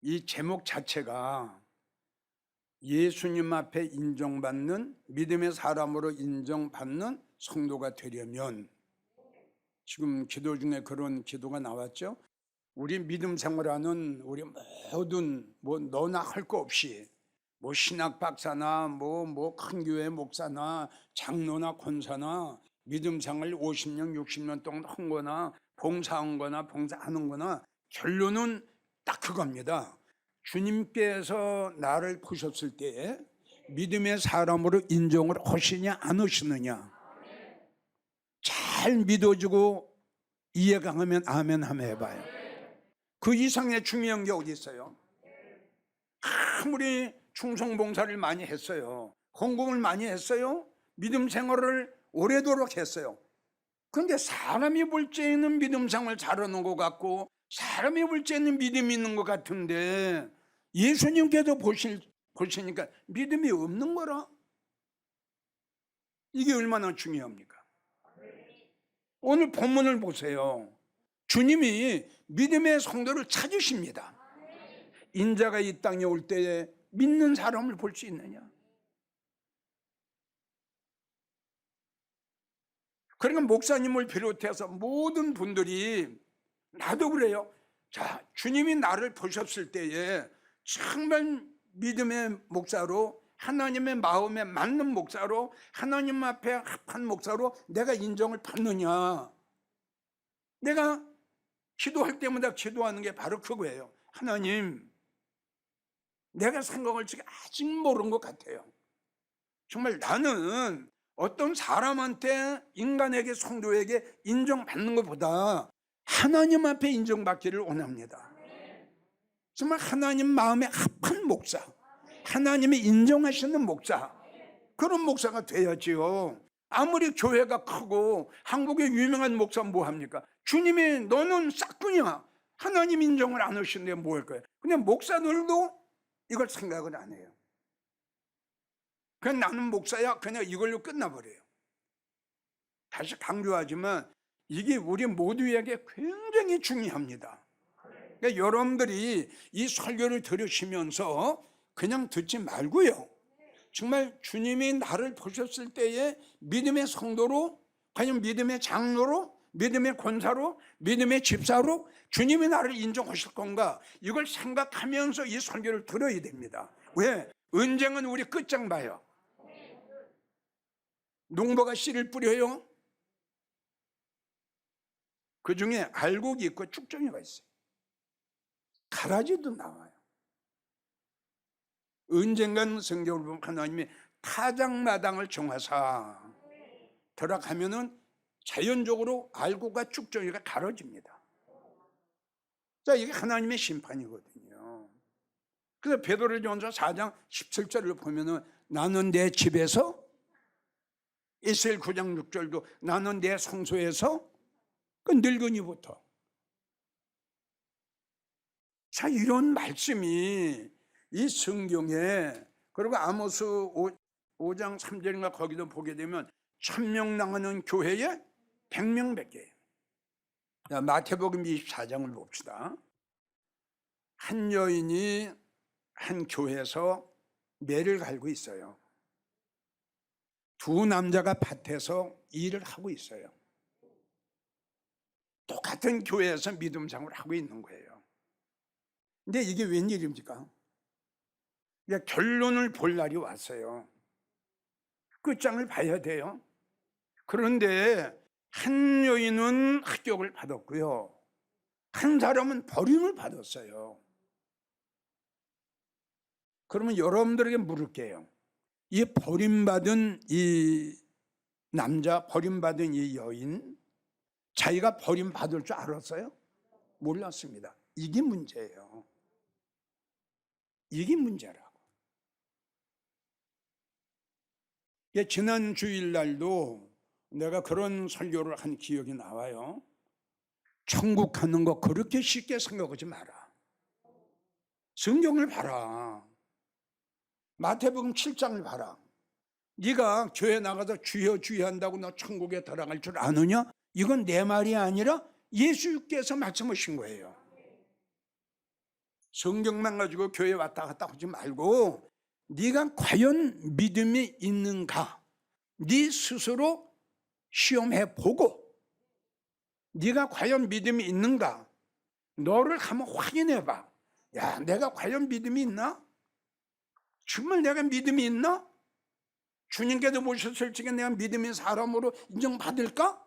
이 제목 자체가 예수님 앞에 인정받는 믿음의 사람으로 인정받는 성도가 되려면, 지금 기도 중에 그런 기도가 나왔죠. 우리 믿음 생활하는 우리 모든 너나 할 거 없이 신학 박사나 큰 교회 목사나 장로나 권사나 믿음 생활 50년 60년 동안 한 거나 봉사한 거나 봉사하는 거나 결론은 딱 그겁니다. 주님께서 나를 보셨을 때에 믿음의 사람으로 인정을 하시냐 안 하시느냐, 잘 믿어주고 이해가 가면 아멘 하면 해봐요. 그 이상의 중요한 게 어디 있어요? 아무리 충성봉사를 많이 했어요, 헌금을 많이 했어요, 믿음 생활을 오래도록 했어요. 그런데 사람이 볼 때는 믿음 생활 잘하는 것 같고 사람이 볼 때는 믿음이 있는 것 같은데 예수님께서 보시니까 믿음이 없는 거라. 이게 얼마나 중요합니까? 오늘 본문을 보세요. 주님이 믿음의 성도를 찾으십니다. 인자가 이 땅에 올 때에 믿는 사람을 볼 수 있느냐? 그러니까 목사님을 비롯해서 모든 분들이, 나도 그래요. 자, 주님이 나를 보셨을 때에 정말 믿음의 목사로, 하나님의 마음에 맞는 목사로, 하나님 앞에 합한 목사로 내가 인정을 받느냐. 내가 기도할 때마다 기도하는 게 바로 그거예요. 하나님, 내가 생각을 지금 아직 모르는 것 같아요. 정말 나는 어떤 사람한테, 인간에게, 성도에게 인정받는 것보다 하나님 앞에 인정받기를 원합니다. 정말 하나님 마음에 합한 목사, 하나님이 인정하시는 목사, 그런 목사가 돼야지요. 아무리 교회가 크고 한국의 유명한 목사 뭐합니까? 주님이 너는 싹뿐이야, 하나님 인정을 안 하시는데 뭐 할 거예요? 그냥 목사들도 이걸 생각을 안 해요. 그냥 나는 목사야, 그냥 이걸로 끝나버려요. 다시 강조하지만 이게 우리 모두에게 굉장히 중요합니다. 그러니까 여러분들이 이 설교를 들으시면서 그냥 듣지 말고요, 정말 주님이 나를 보셨을 때에 믿음의 성도로, 과연 믿음의 장로로, 믿음의 권사로, 믿음의 집사로 주님이 나를 인정하실 건가, 이걸 생각하면서 이 설교를 들어야 됩니다. 왜? 언쟁은 우리 끝장 봐요. 농부가 씨를 뿌려요. 그 중에 알곡이 있고 쭉정이가 있어요. 가라지도 나와요. 언젠간 성경을 보면 하나님이 타작마당을 정하사 들어가면은 자연적으로 알곡과 쭉정이가 가려집니다. 자, 이게 하나님의 심판이거든요. 그래서 베드로전서 4장 17절을 보면은 나는 내 집에서, 에스겔 9장 6절도 나는 내 성소에서, 그 늙은이부터. 자, 이런 말씀이 이 성경에, 그리고 아모스 5장 3절인가 거기도 보게 되면 1000명 나가는 교회에 100명 밖에. 마태복음 24장을 봅시다. 한 여인이 한 교회에서 매를 갈고 있어요. 두 남자가 밭에서 일을 하고 있어요. 똑같은 교회에서 믿음 생활을 하고 있는 거예요. 근데 이게 웬일입니까? 결론을 볼 날이 왔어요. 끝장을 봐야 돼요. 그런데 한 여인은 합격을 받았고요, 한 사람은 버림을 받았어요. 그러면 여러분들에게 물을게요. 이 버림받은 이 남자, 버림받은 이 여인, 자기가 버림받을 줄 알았어요? 몰랐습니다. 이게 문제예요. 이게 문제라고. 지난 주일날도 내가 그런 설교를 한 기억이 나와요. 천국 가는 거 그렇게 쉽게 생각하지 마라. 성경을 봐라. 마태복음 7장을 봐라. 네가 교회 나가서 주여 주여 한다고 너 천국에 들어갈 줄 아느냐? 이건 내 말이 아니라 예수께서 말씀하신 거예요. 성경만 가지고 교회 왔다 갔다 하지 말고 네가 과연 믿음이 있는가 네 스스로 시험해 보고 네가 과연 믿음이 있는가 너를 한번 확인해 봐. 야, 내가 과연 믿음이 있나? 정말 내가 믿음이 있나? 주님께서 모셨을 적에 내가 믿음의 사람으로 인정받을까?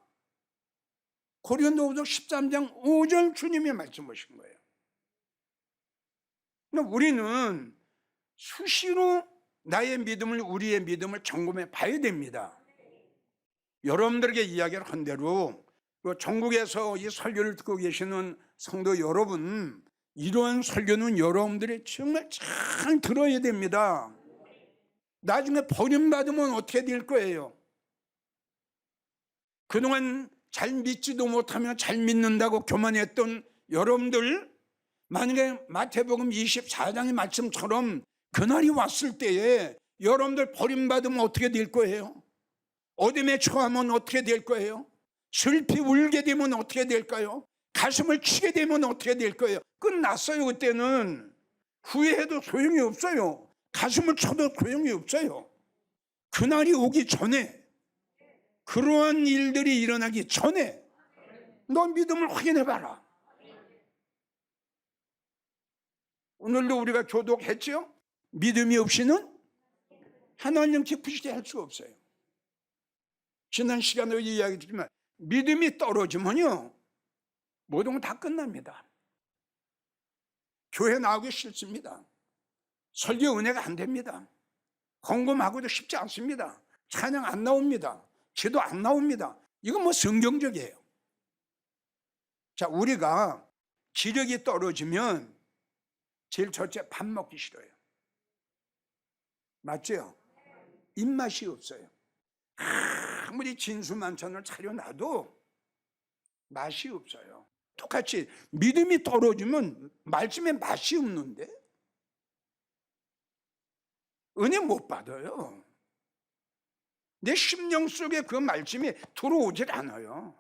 고린도후서 13장 5절 주님이 말씀하신 거예요. 그러니까 우리는 수시로 나의 믿음을 우리의 믿음을 점검해 봐야 됩니다. 여러분들에게 이야기를 한 대로 전국에서 이 설교를 듣고 계시는 성도 여러분 이러한 설교는 여러분들이 정말 잘 들어야 됩니다. 나중에 버림받으면 어떻게 될 거예요? 그동안 잘 믿지도 못하며 잘 믿는다고 교만했던 여러분들 만약에 마태복음 24장의 말씀처럼 그날이 왔을 때에 여러분들 버림받으면 어떻게 될 거예요? 어둠에 처하면 어떻게 될 거예요? 슬피 울게 되면 어떻게 될까요? 가슴을 치게 되면 어떻게 될 거예요? 끝났어요. 그때는 후회해도 소용이 없어요. 가슴을 쳐도 소용이 없어요. 그날이 오기 전에 그러한 일들이 일어나기 전에 너 믿음을 확인해 봐라. 오늘도 우리가 교독했죠? 믿음이 없이는 하나님 기쁘시게 할 수가 없어요. 지난 시간에 이야기 드리지만 믿음이 떨어지면요 모든 건 다 끝납니다. 교회 나오기 싫습니다. 설교 은혜가 안 됩니다. 헌금하고도 쉽지 않습니다. 찬양 안 나옵니다. 기도 안 나옵니다. 이건 뭐 성경적이에요. 자, 우리가 지력이 떨어지면 제일 첫째 밥 먹기 싫어요. 맞죠? 입맛이 없어요. 아무리 진수만찬을 차려놔도 맛이 없어요. 똑같이 믿음이 떨어지면 말씀에 맛이 없는데 은혜 못 받아요. 내 심령 속에 그 말씀이 들어오질 않아요.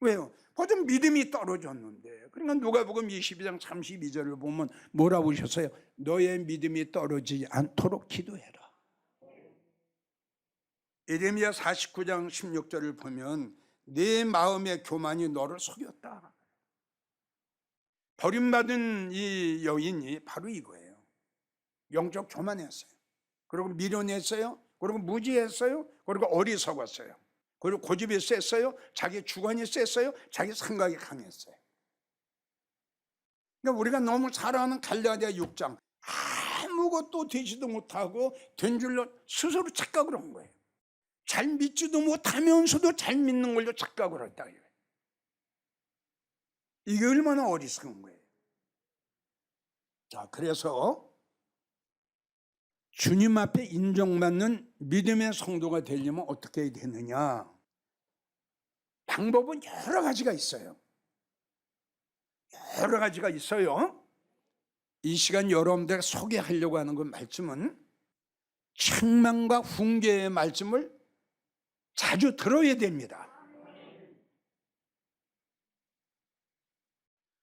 왜요? 벌써 믿음이 떨어졌는데. 그러니까 누가복음 22장 32절을 보면 뭐라고 하셨어요? 너의 믿음이 떨어지지 않도록 기도해라. 예레미야 49장 16절을 보면 내 마음의 교만이 너를 속였다. 버림받은 이 여인이 바로 이거예요. 영적 교만했어요. 그리고 미련했어요. 그리고 무지했어요. 그리고 어리석었어요. 그리고 고집이 셌어요. 자기 주관이 셌어요. 자기 생각이 강했어요. 그러니까 우리가 너무 잘 아는 갈라디아 6장 아무것도 되지도 못하고 된 줄로 스스로 착각을 한 거예요. 잘 믿지도 못하면서도 잘 믿는 걸로 착각을 했다. 이게 얼마나 어리석은 거예요. 자, 그래서 주님 앞에 인정받는 믿음의 성도가 되려면 어떻게 해야 되느냐? 방법은 여러 가지가 있어요. 여러 가지가 있어요. 이 시간 여러분들 소개하려고 하는 그 말씀은 책망과 훈계의 말씀을 자주 들어야 됩니다.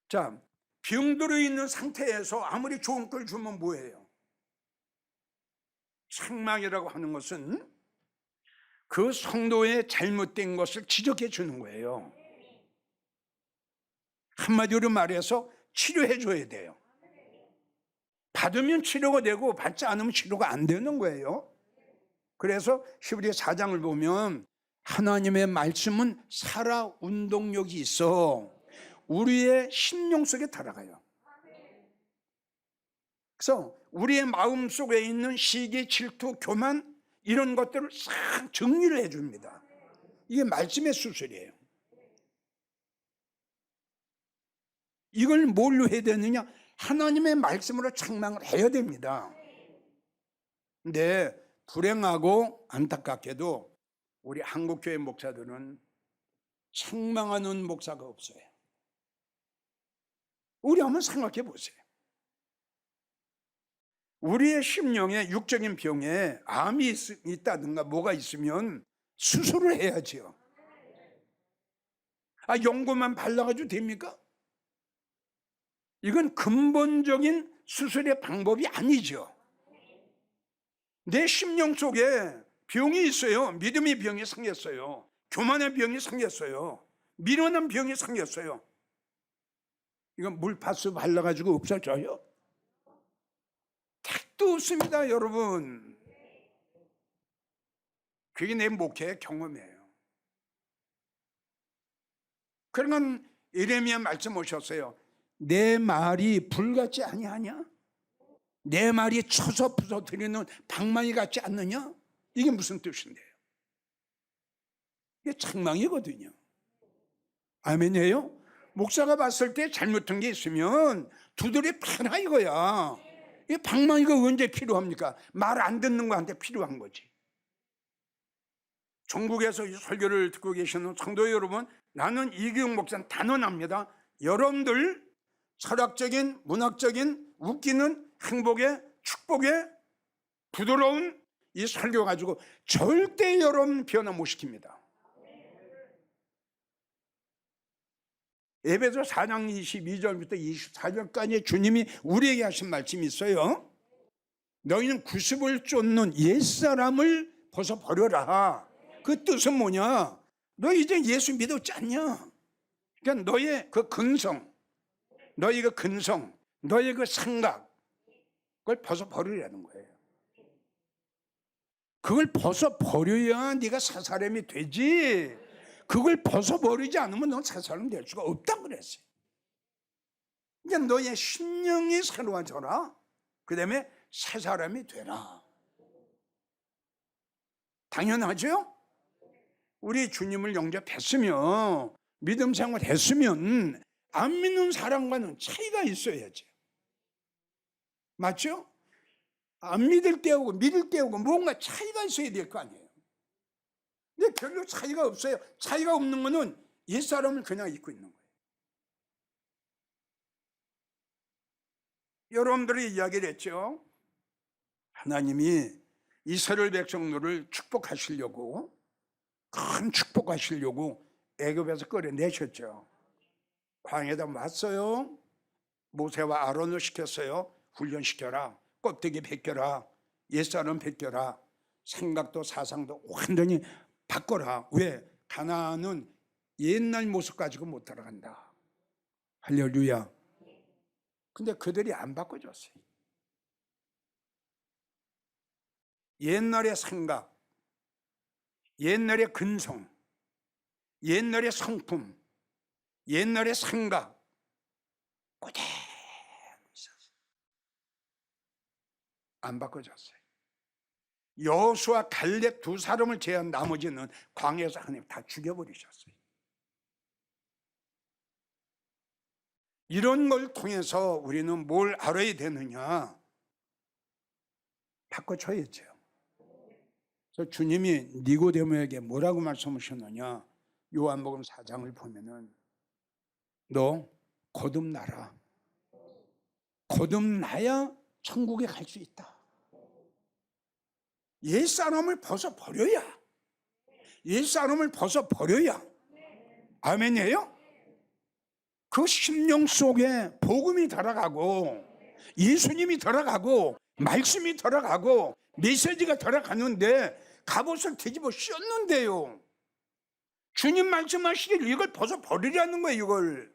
자, 병들어 있는 상태에서 아무리 좋은 걸 주면 뭐예요? 책망이라고 하는 것은 그 성도의 잘못된 것을 지적해 주는 거예요. 한마디로 말해서 치료해 줘야 돼요. 받으면 치료가 되고 받지 않으면 치료가 안 되는 거예요. 그래서 히브리 4장을 보면 하나님의 말씀은 살아 운동력이 있어 우리의 심령 속에 들어가요. 그래서 우리의 마음 속에 있는 시기, 질투, 교만 이런 것들을 싹 정리를 해줍니다. 이게 말씀의 수술이에요. 이걸 뭘로 해야 되느냐? 하나님의 말씀으로 책망을 해야 됩니다. 근데 불행하고 안타깝게도 우리 한국교회 목사들은 책망하는 목사가 없어요. 우리 한번 생각해 보세요. 우리의 심령에 육적인 병에 암이 있다든가 뭐가 있으면 수술을 해야지요. 연고만 발라가지고 됩니까? 이건 근본적인 수술의 방법이 아니죠. 내 심령 속에 병이 있어요. 믿음의 병이 생겼어요. 교만의 병이 생겼어요. 미련한 병이 생겼어요. 이건 물파스 발라가지고 없어져요? 택도 없습니다, 여러분. 그게 내 목회의 경험이에요. 그러면 예레미야 말씀 오셨어요. 내 말이 불같지 아니하냐? 내 말이 쳐서 부서뜨리는 방망이 같지 않느냐? 이게 무슨 뜻인데요? 이게 책망이거든요. 아멘이에요? 목사가 봤을 때 잘못한 게 있으면 두드려 패라 이거야. 이 방망이가 언제 필요합니까? 말 안 듣는 거한테 필요한 거지. 전국에서 이 설교를 듣고 계시는 성도 여러분, 나는 이기용 목사는 단언합니다. 여러분들 철학적인, 문학적인, 웃기는 행복의, 축복의 부드러운 이 설교 가지고 절대 여러분 변화 못 시킵니다. 에베소 4장 22절부터 24절까지 주님이 우리에게 하신 말씀이 있어요. 너희는 구습을 쫓는 옛사람을 벗어버려라. 그 뜻은 뭐냐? 너 이제 예수 믿었지 않냐? 그러니까 너의 그 근성, 너의 그 근성, 너의 그 생각, 그걸 벗어버리라는 거예요. 그걸 벗어버려야 네가 새 사람이 되지. 그걸 벗어버리지 않으면 넌 새 사람 될 수가 없다고 그랬어요. 그러니까 너의 심령이 새로워져라. 그 다음에 새 사람이 되라. 당연하죠? 우리 주님을 영접했으면, 믿음 생활 했으면 안 믿는 사람과는 차이가 있어야죠. 맞죠? 안 믿을 때하고 믿을 때하고 뭔가 차이가 있어야 될 거 아니에요. 근데 별로 차이가 없어요. 차이가 없는 거는 옛사람을 그냥 입고 있는 거예요. 여러분들이 이야기를 했죠. 하나님이 이스라엘 백성들을 축복하시려고, 큰 축복하시려고 애굽에서 끌어내셨죠. 광야에다 왔어요. 모세와 아론을 시켰어요. 훈련시켜라. 껍데기 벗겨라. 옛사람 벗겨라. 생각도 사상도 완전히 바꿔라. 왜? 가나안은 옛날 모습 가지고 못 따라간다. 할렐루야. 근데 그들이 안 바꿔줬어요. 옛날의 생각, 옛날의 근성, 옛날의 성품, 옛날의 생각 그대로 있었어요. 안 바꿔줬어요. 여호수아 갈렙 두 사람을 제한 나머지는 광야에서 하나님 다 죽여버리셨어요. 이런 걸 통해서 우리는 뭘 알아야 되느냐? 바꿔줘야죠. 그래서 주님이 니고데모에게 뭐라고 말씀하셨느냐? 요한복음 4장을 보면은 너 거듭나라. 거듭나야 천국에 갈 수 있다. 옛사람을 벗어버려야, 옛사람을 벗어버려야. 아멘이에요? 그 심령 속에 복음이 들어가고 예수님이 들어가고 말씀이 들어가고 메시지가 들어가는데 갑옷을 뒤집어 씌웠는데요. 주님 말씀하시길 이걸 벗어버리라는 거예요. 이걸,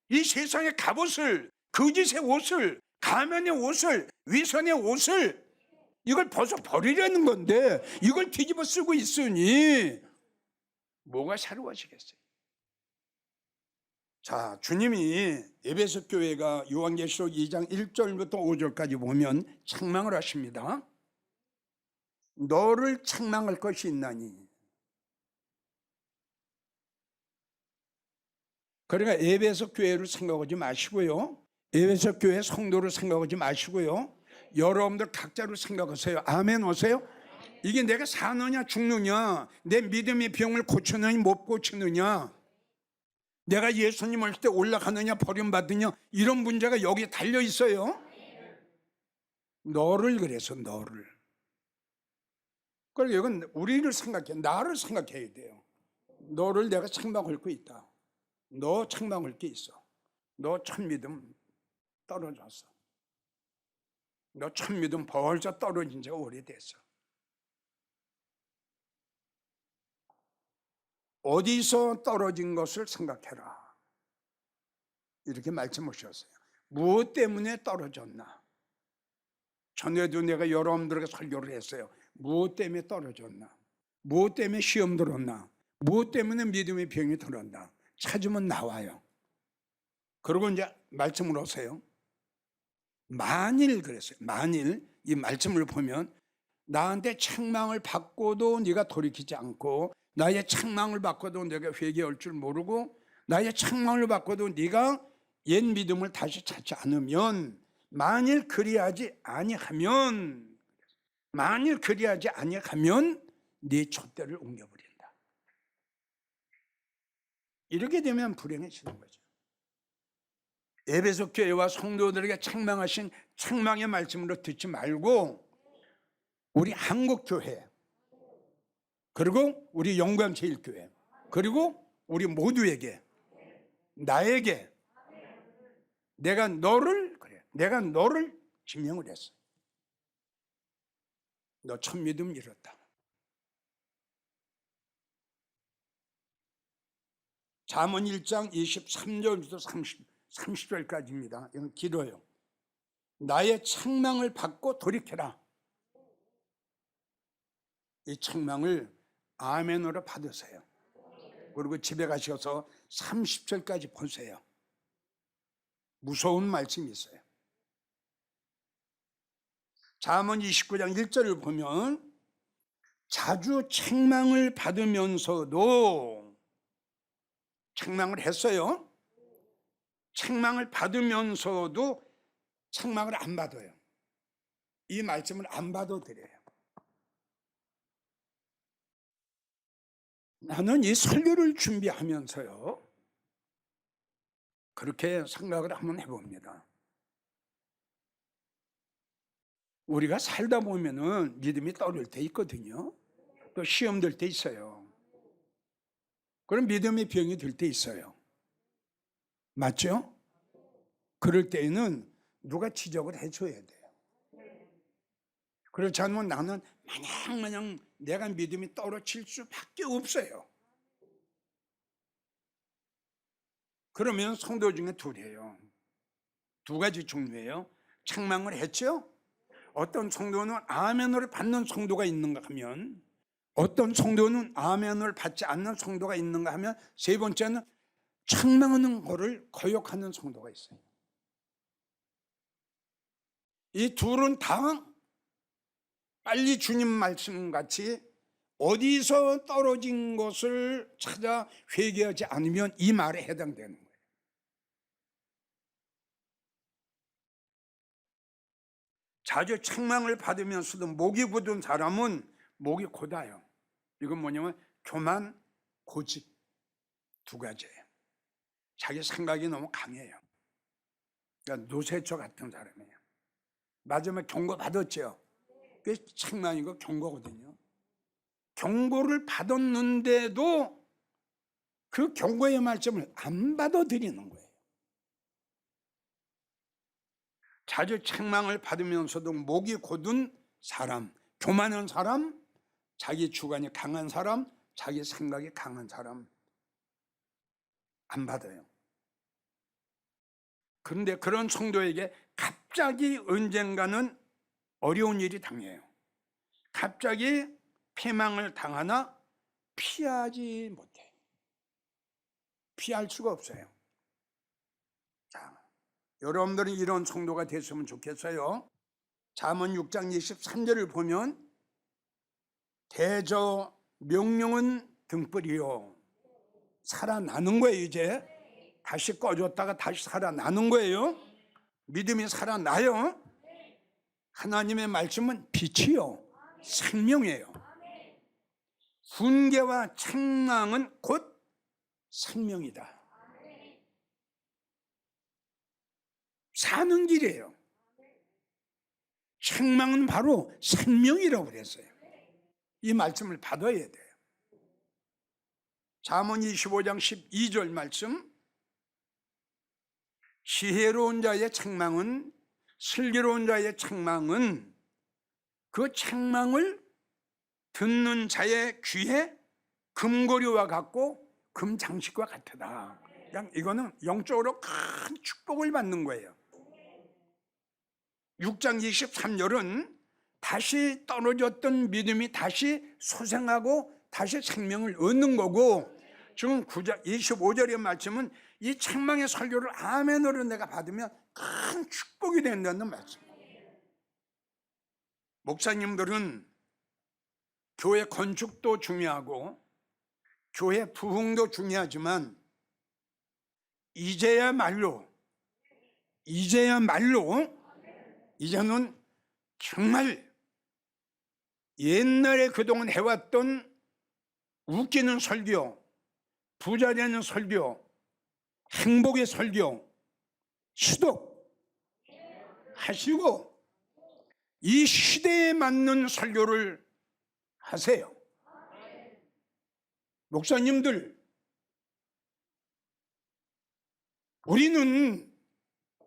이 세상의 갑옷을, 거짓의 옷을, 가면의 옷을, 위선의 옷을, 이걸 벗어버리라는 건데 이걸 뒤집어 쓰고 있으니 뭐가 새로워지겠어요? 자, 주님이 에베소 교회가 요한계시록 2장 1절부터 5절까지 보면 책망을 하십니다. 너를 책망할 것이 있나니. 그러니까 에베소 교회를 생각하지 마시고요, 에베소 교회 성도를 생각하지 마시고요, 여러분들 각자로 생각하세요. 아멘 오세요? 이게 내가 사느냐 죽느냐, 내 믿음의 병을 고치느냐 못 고치느냐, 내가 예수님 올 때 올라가느냐 버림받느냐, 이런 문제가 여기에 달려 있어요. 너를, 그래서 너를. 그러니까 이건 우리를 생각해, 나를 생각해야 돼요. 너를 내가 책망할 거 있다. 너 책망할 게 있어. 너 첫 믿음 떨어졌어. 너 첫 믿음 벌써 떨어진 지가 오래됐어. 어디서 떨어진 것을 생각해라. 이렇게 말씀하셨어요. 무엇 때문에 떨어졌나? 전에도 내가 여러분들에게 설교를 했어요. 무엇 때문에 떨어졌나? 무엇 때문에 시험 들었나? 무엇 때문에 믿음의 병이 들었나? 찾으면 나와요. 그리고 이제 말씀을 하세요. 만일 그랬어요. 만일 이 말씀을 보면 나한테 책망을 받고도 네가 돌이키지 않고, 나의 책망을 받고도 내가 회개할 줄 모르고, 나의 책망을 받고도 네가 옛 믿음을 다시 찾지 않으면, 만일 그리하지 아니하면 네 촛대를 옮겨버린다. 이렇게 되면 불행해지는 거죠. 에베소 교회와 성도들에게 책망하신 책망의 말씀으로 듣지 말고, 우리 한국교회, 그리고 우리 영광제일교회, 그리고 우리 모두에게, 나에게 내가 너를 지명을 했어. 너 첫 믿음 잃었다. 잠언 1장 23절부터 30절까지입니다. 이건 길어요. 나의 책망을 받고 돌이켜라. 이 책망을 아멘으로 받으세요. 그리고 집에 가셔서 30절까지 보세요. 무서운 말씀이 있어요. 잠언 29장 1절을 보면 자주 책망을 받으면서도, 책망을 했어요. 책망을 받으면서도 책망을 안 받아요. 이 말씀을 안 받아들여요. 나는 이 설교를 준비하면서요, 그렇게 생각을 한번 해봅니다. 우리가 살다 보면은 믿음이 떨어질 때 있거든요. 또 시험 들 때 있어요. 그럼 믿음의 병이 들 때 있어요. 맞죠? 그럴 때에는 누가 지적을 해줘야 돼요. 그렇지 않으면 나는 마냥 내가 믿음이 떨어질 수밖에 없어요. 그러면 성도 중에 둘이에요. 두 가지 종류예요. 책망을 했죠? 어떤 성도는 아멘을 받는 성도가 있는가 하면, 어떤 성도는 아멘을 받지 않는 성도가 있는가 하면, 세 번째는 책망하는 것을 거역하는 성도가 있어요. 이 둘은 다 빨리 주님 말씀같이 어디서 떨어진 것을 찾아 회개하지 않으면 이 말에 해당되는 거예요. 자주 책망을 받으면서도 목이 굳은 사람은 목이 곧아요. 이건 뭐냐면 교만, 고집, 두 가지예요. 자기 생각이 너무 강해요. 그러니까 노쇠처 같은 사람이에요. 마지막에 경고 받았죠. 그게 책망이고 경고거든요. 경고를 받았는데도 그 경고의 말씀을 안 받아들이는 거예요. 자주 책망을 받으면서도 목이 곧은 사람, 교만한 사람, 자기 주관이 강한 사람, 자기 생각이 강한 사람 안 받아요. 그런데 그런 성도에게 갑자기 언젠가는 어려운 일이 당해요. 갑자기 패망을 당하나 피하지 못해요. 피할 수가 없어요. 자, 여러분들은 이런 성도가 됐으면 좋겠어요. 잠언 6장 23절을 보면 대저 명령은 등불이요. 살아나는 거예요. 이제 다시 꺼졌다가 다시 살아나는 거예요. 믿음이 살아나요. 하나님의 말씀은 빛이요, 생명이에요. 훈계와 책망은 곧 생명이다. 사는 길이에요. 책망은 바로 생명이라고 그랬어요. 이 말씀을 받아야 돼요. 잠언 25장 12절 말씀, 지혜로운 자의 책망은, 슬기로운 자의 책망은 그 책망을 듣는 자의 귀에 금고리와 같고 금장식과 같다. 그냥 이거는 영적으로 큰 축복을 받는 거예요. 6장 23절은 다시 떨어졌던 믿음이 다시 소생하고 다시 생명을 얻는 거고, 지금 9장 25절의 말씀은 이 책망의 설교를 아멘으로 내가 받으면 큰 축복이 된다는 말씀이에요. 목사님들은 교회 건축도 중요하고 교회 부흥도 중요하지만 이제야말로 이제는 정말 옛날에 그동안 해왔던 웃기는 설교, 부자 되는 설교, 행복의 설교, 수독하시고 이 시대에 맞는 설교를 하세요. 목사님들, 우리는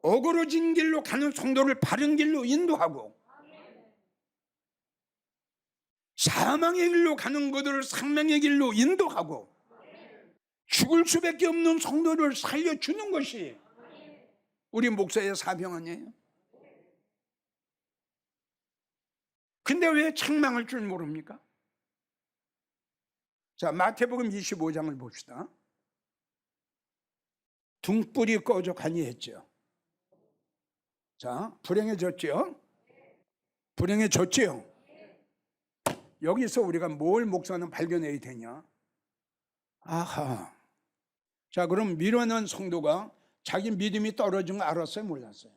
어그러진 길로 가는 성도를 바른 길로 인도하고 사망의 길로 가는 것들을 생명의 길로 인도하고 죽을 수밖에 없는 성도를 살려주는 것이 우리 목사의 사명 아니에요? 근데 왜 책망할 줄 모릅니까? 자, 마태복음 25장을 봅시다. 등불이 꺼져 가니 했죠. 자, 불행해졌죠? 여기서 우리가 뭘 목사는 발견해야 되냐? 아하. 자, 그럼 미련한 성도가 자기 믿음이 떨어진 거 알았어요? 몰랐어요?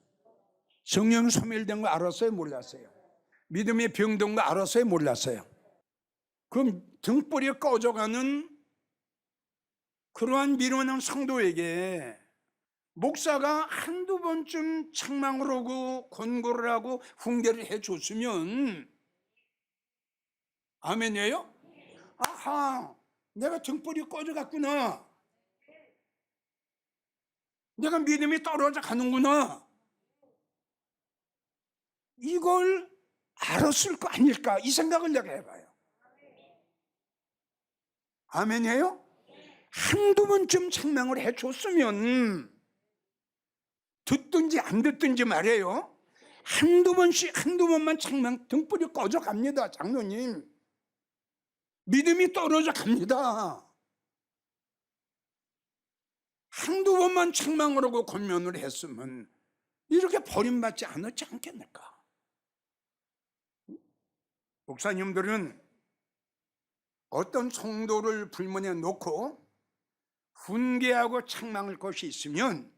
성령 소멸된 거 알았어요? 몰랐어요? 믿음이 병든 거 알았어요? 몰랐어요? 그럼 등불이 꺼져가는 그러한 미련한 성도에게 목사가 한두 번쯤 책망을 하고 권고를 하고 훈계를 해줬으면 아멘이에요? 아하, 내가 등불이 꺼져갔구나, 내가 믿음이 떨어져 가는구나, 이걸 알았을 거 아닐까, 이 생각을 내가 해봐요. 아멘이에요? 한두 번쯤 책망을 해줬으면, 듣든지 안 듣든지 말이에요, 한두 번만 책망, 등불이 꺼져 갑니다. 장로님, 믿음이 떨어져 갑니다. 한두 번만 책망을 하고 권면을 했으면 이렇게 버림받지 않았지 않겠습니까? 목사님들은 어떤 성도를 불문에 놓고 훈계하고 책망할 것이 있으면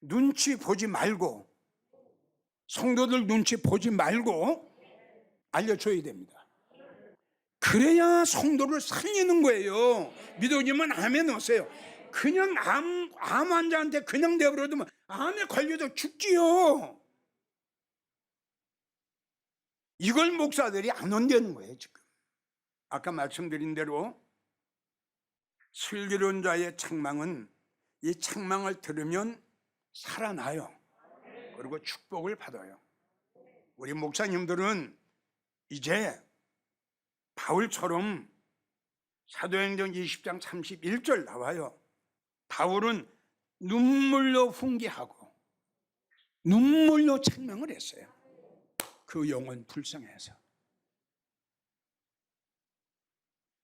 눈치 보지 말고, 성도들 눈치 보지 말고 알려줘야 됩니다. 그래야 성도를 살리는 거예요. 믿어지면 아멘 하세요. 그냥 암 환자한테 그냥 내버려두면 암에 걸려도 죽지요. 이걸 목사들이 안 한다는 거예요. 지금 아까 말씀드린 대로 슬기로운 자의 책망은 이 책망을 들으면 살아나요. 그리고 축복을 받아요. 우리 목사님들은 이제 바울처럼 사도행전 20장 31절 나와요. 바울은 눈물로 훈계하고 눈물로 책망을 했어요. 그 영혼 불쌍해서,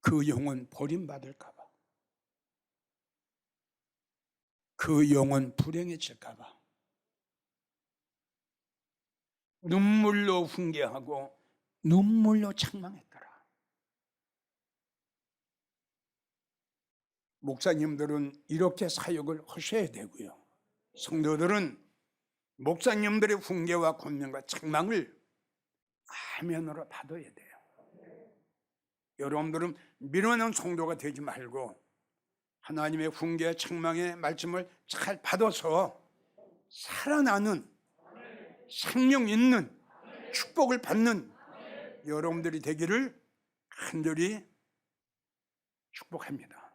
그 영혼 버림받을까 봐, 그 영혼 불행해질까 봐 눈물로 훈계하고 눈물로 책망했더라. 목사님들은 이렇게 사역을 하셔야 되고요, 성도들은 목사님들의 훈계와 권면과 책망을 아멘으로 받아야 돼요. 여러분들은 미련한 성도가 되지 말고 하나님의 훈계, 책망의 말씀을 잘 받아서 살아나는, 생명 있는 축복을 받는 여러분들이 되기를 간절히 축복합니다.